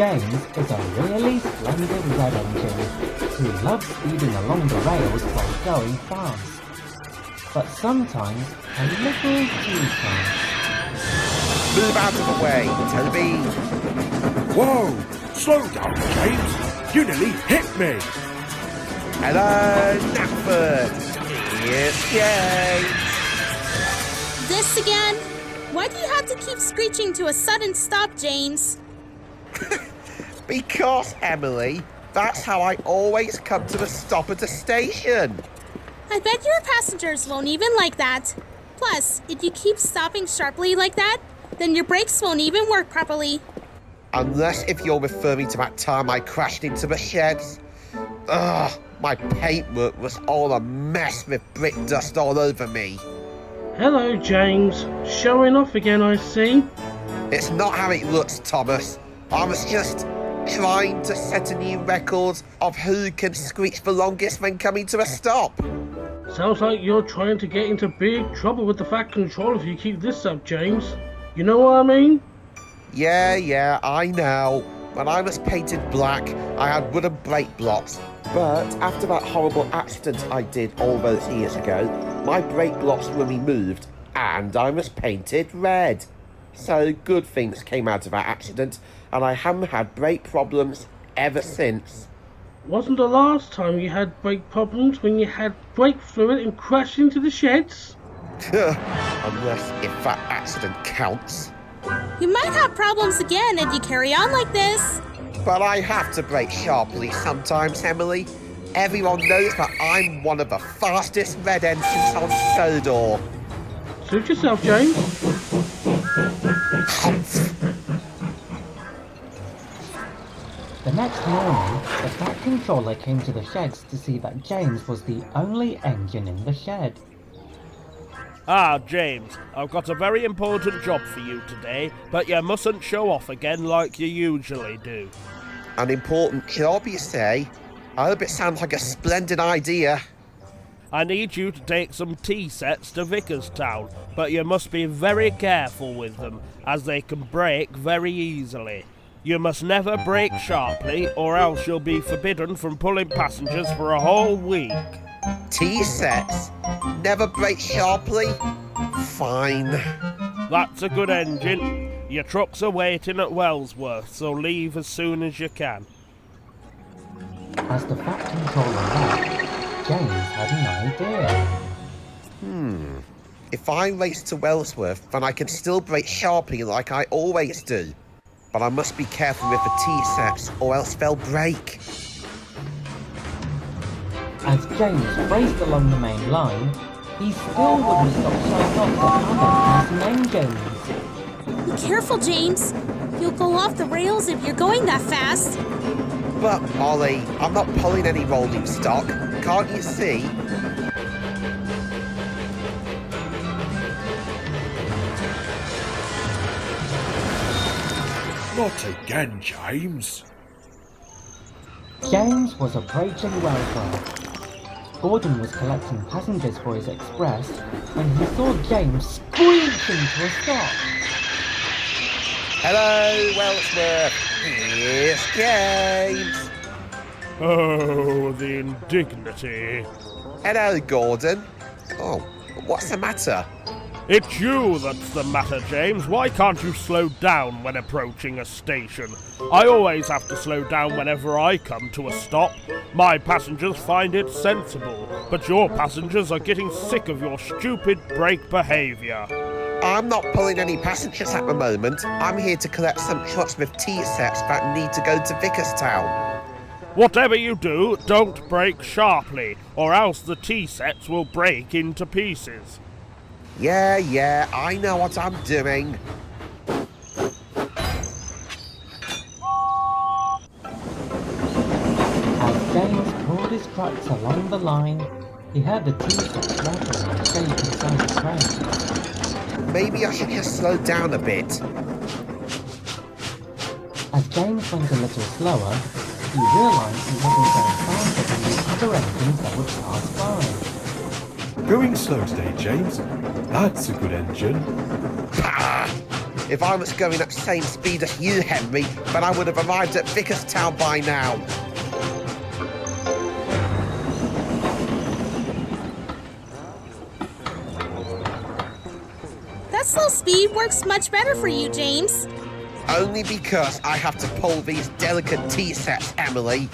James is a really splendid red engine who loves speeding along the rails while going fast, but sometimes a little too fast. Move out of the way, Toby! Whoa! Slow down, James! You nearly hit me! Hello, Knackford! Here's James! This again? Why do you have to keep screeching to a sudden stop, James? Because, Emily, that's how I always come to a stop at a station. I bet your passengers won't even like that. Plus, if you keep stopping sharply like that, then your brakes won't even work properly. Unless if you're referring to that time I crashed into the sheds. Ugh, my paintwork was all a mess with brick dust all over me. Hello, James. Showing off again, I see. It's not how it looks, Thomas. I was just trying to set a new record of who can screech the longest when coming to a stop. Sounds like you're trying to get into big trouble with the Fat Control if you keep this up, James. You know what I mean? Yeah, I know. When I was painted black, I had wooden brake blocks. But after that horrible accident I did all those years ago, my brake blocks were removed and I was painted red. So good things came out of that accident, and I haven't had brake problems ever since. Wasn't the last time you had brake problems when you had brake fluid and crashed into the sheds? Unless if that accident counts. You might have problems again if you carry on like this. But I have to brake sharply sometimes, Emily. Everyone knows that I'm one of the fastest red engines on Sodor. Suit yourself, James. The next morning, the Fat Controller came to the sheds to see that James was the only engine in the shed. Ah, James, I've got a very important job for you today, but you mustn't show off again like you usually do. An important job, you say? I hope it sounds like a splendid idea. I need you to take some tea sets to Vickerstown, but you must be very careful with them, as they can break very easily. You must never brake sharply, or else you'll be forbidden from pulling passengers for a whole week. Tea sets? Never brake sharply? Fine. That's a good engine. Your trucks are waiting at Wellsworth, so leave as soon as you can. As the Fat Controller left, James had an idea. If I race to Wellsworth, then I can still brake sharply like I always do. But I must be careful with the tea sets, or else they'll break. As James raced along the main line, he still wouldn't stop showing off the other passing engines. Be careful, James. You'll go off the rails if you're going that fast. But, Ollie, I'm not pulling any rolling stock. Can't you see? Not again, James. James was approaching Wellsworth. Gordon was collecting passengers for his express when he saw James screeching to a stop. Hello, Wellsworth. Here's James. Oh, the indignity. Hello, Gordon. Oh, what's the matter? It's you that's the matter, James. Why can't you slow down when approaching a station? I always have to slow down whenever I come to a stop. My passengers find it sensible, but your passengers are getting sick of your stupid brake behaviour. I'm not pulling any passengers at the moment. I'm here to collect some trucks with tea sets that need to go to Vickerstown. Whatever you do, don't brake sharply, or else the tea sets will break into pieces. Yeah, I know what I'm doing. As James pulled his trucks along the line, he heard the tea sets rattle and shake inside the train. Maybe I should just slow down a bit. As James went a little slower, he realised he wasn't going faster than the other engines that would pass by. Going slow today, James. That's a good engine. Pah! If I was going at the same speed as you, Henry, then I would have arrived at Vickerstown by now. That slow speed works much better for you, James. Only because I have to pull these delicate T-sets, Emily.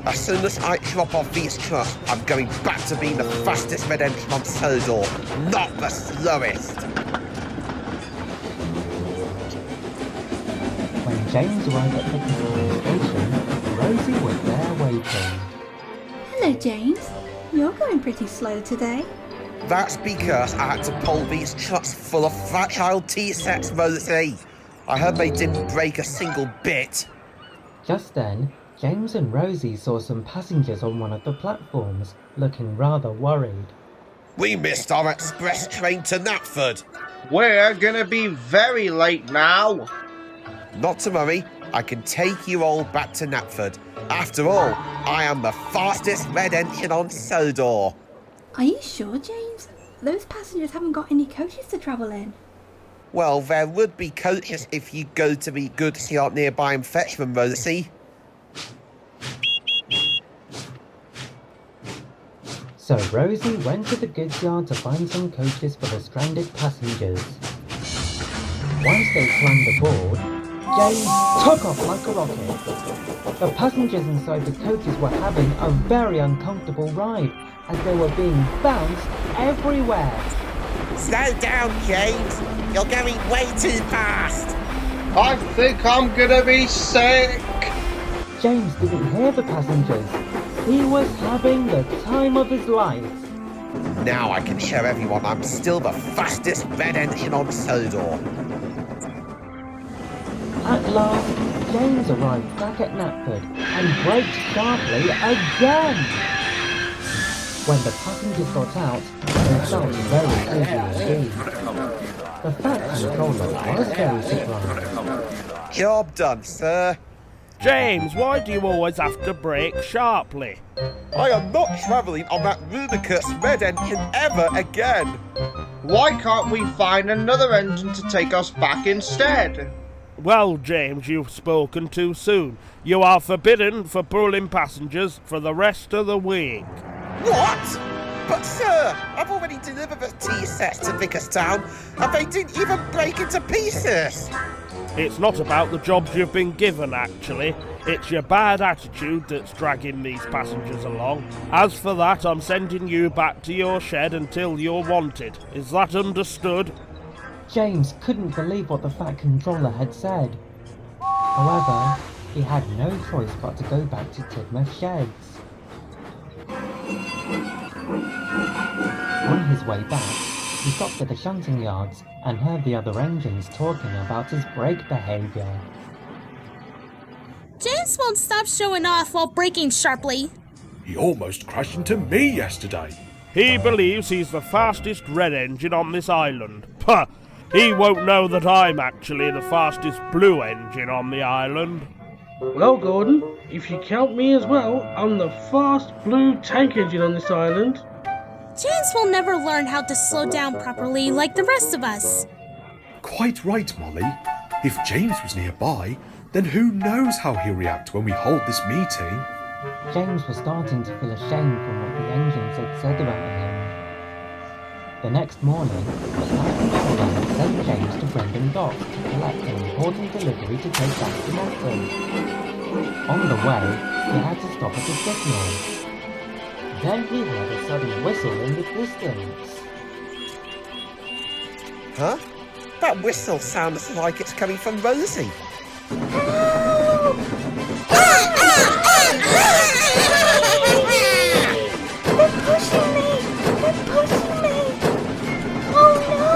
As soon as I drop off these trucks, I'm going back to being the fastest red engine on Sodor, not the slowest. When James arrived at Vickerstown Station, Rosie was there waiting. Hello, James. You're going pretty slow today. That's because I had to pull these trucks full of fragile T-sets, Rosie. I heard they didn't break a single bit. Just then, James and Rosie saw some passengers on one of the platforms, looking rather worried. We missed our express train to Knapford. We're gonna be very late now. Not to worry, I can take you all back to Knapford. After all, I am the fastest red engine on Sodor. Are you sure, James? Those passengers haven't got any coaches to travel in. Well, there would be coaches if you go to the goods yard nearby and fetch them, Rosie. So Rosie went to the goods yard to find some coaches for the stranded passengers. Once they climbed aboard, James took off like a rocket. The passengers inside the coaches were having a very uncomfortable ride as they were being bounced everywhere. Slow down, James. You're going way too fast. I think I'm gonna be sick. James didn't hear the passengers. He was having the time of his life. Now I can show everyone I'm still the fastest red engine on Sodor. At last, James arrived back at Knapford and braked sharply again. When the passengers got out, they felt very dizzy indeed. The Fat Controller was very surprised. Job done, sir. James, why do you always have to brake sharply? I am not travelling on that ludicrous red engine ever again. Why can't we find another engine to take us back instead? Well, James, you've spoken too soon. You are forbidden for pulling passengers for the rest of the week. What? But sir, I've already delivered the T-sets to Vickerstown and they didn't even break into pieces. It's not about the jobs you've been given, actually. It's your bad attitude that's dragging these passengers along. As for that, I'm sending you back to your shed until you're wanted. Is that understood? James couldn't believe what the Fat Controller had said. However, he had no choice but to go back to Tidmouth Sheds. On his way back, he stopped at the shunting yards and heard the other engines talking about his brake behaviour. James won't stop showing off while braking sharply. He almost crashed into me yesterday. He believes he's the fastest red engine on this island. Puh! He won't know that I'm actually the fastest blue engine on the island. Well, Gordon, if you count me as well, I'm the fast blue tank engine on this island. James will never learn how to slow down properly like the rest of us. Quite right, Molly. If James was nearby, then who knows how he'll react when we hold this meeting. James was starting to feel ashamed from what the engines had said about him. The next morning, the Fat Controller had sent James to Brendan Docks to collect an important delivery to take back to Malton. On the way, he had to stop at a signal. Then he heard a sudden whistle in the distance. Huh? That whistle sounds like it's coming from Rosie. They're pushing me! They're pushing me! Oh no!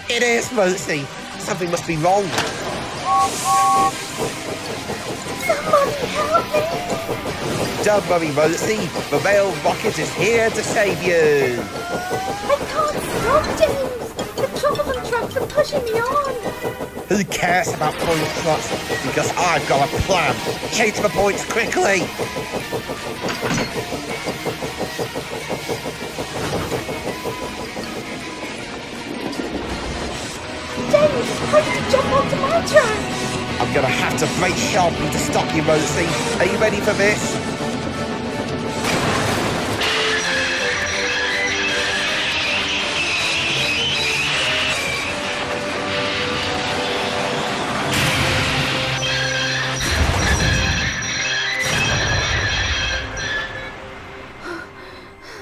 It is Rosie. Something must be wrong. Somebody help me! Don't worry, Rosie. The rail rocket is here to save you. I can't stop, James! The Troublesome Trucks are pushing me on! Who cares about pulling trucks? Because I've got a plan. Change the points quickly. How did you jump onto my track? I'm gonna have to brake sharply to stop you, Rosie. Are you ready for this?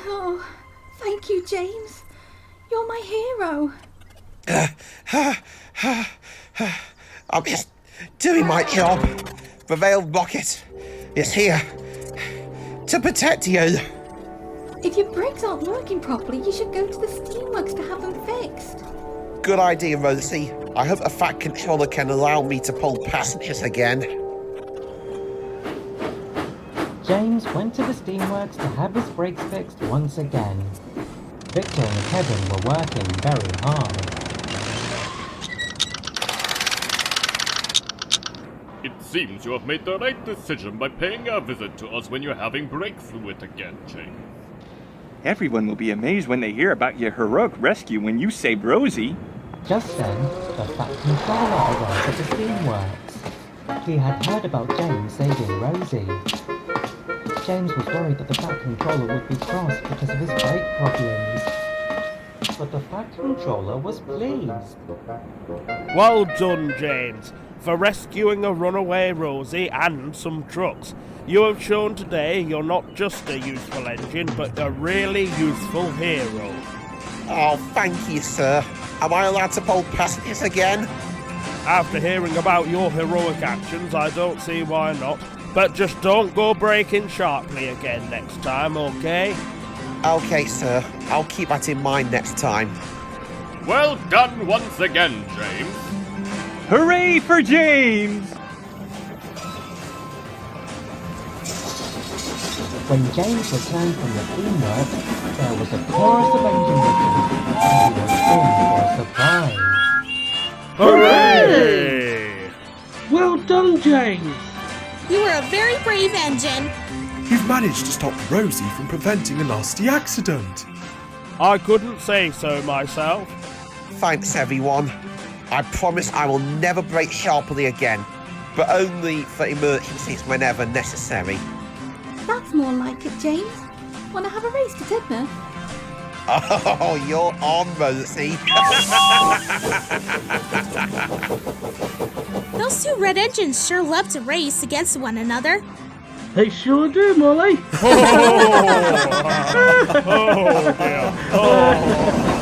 Oh, thank you, James. You're my hero. I'm just doing my job. The veil rocket is here to protect you. If your brakes aren't working properly, you should go to the steamworks to have them fixed. Good idea, Rosie. I hope a fat controller can allow me to pull passengers again. James went to the steamworks to have his brakes fixed once again. Victor and Kevin were working very hard. It seems you have made the right decision by paying a visit to us when you're having brake fluid again, James. Everyone will be amazed when they hear about your heroic rescue when you saved Rosie. Just then, the Fat Controller arrived at the steamworks. He had heard about James saving Rosie. James was worried that the Fat Controller would be cross because of his brake problems. But the Fat Controller was pleased. Well done, James, for rescuing a runaway Rosie and some trucks. You have shown today you're not just a useful engine, but a really useful hero. Oh, thank you, sir. Am I allowed to pull passengers again? After hearing about your heroic actions, I don't see why not. But just don't go braking sharply again next time, okay? Okay, sir. I'll keep that in mind next time. Well done once again, James. Hooray for James! When James returned from the steamworks, there was a chorus of engine whistles, and he was in for a surprise. Hooray! Well done, James. You were a very brave engine. You've managed to stop Rosie from preventing a nasty accident. I couldn't say so myself. Thanks, everyone. I promise I will never brake sharply again, but only for emergencies whenever necessary. That's more like it, James. Want to have a race to Tidmouth? Oh, you're on, Rosie. Those two red engines sure love to race against one another. They sure do, Molly. Oh dear. Oh.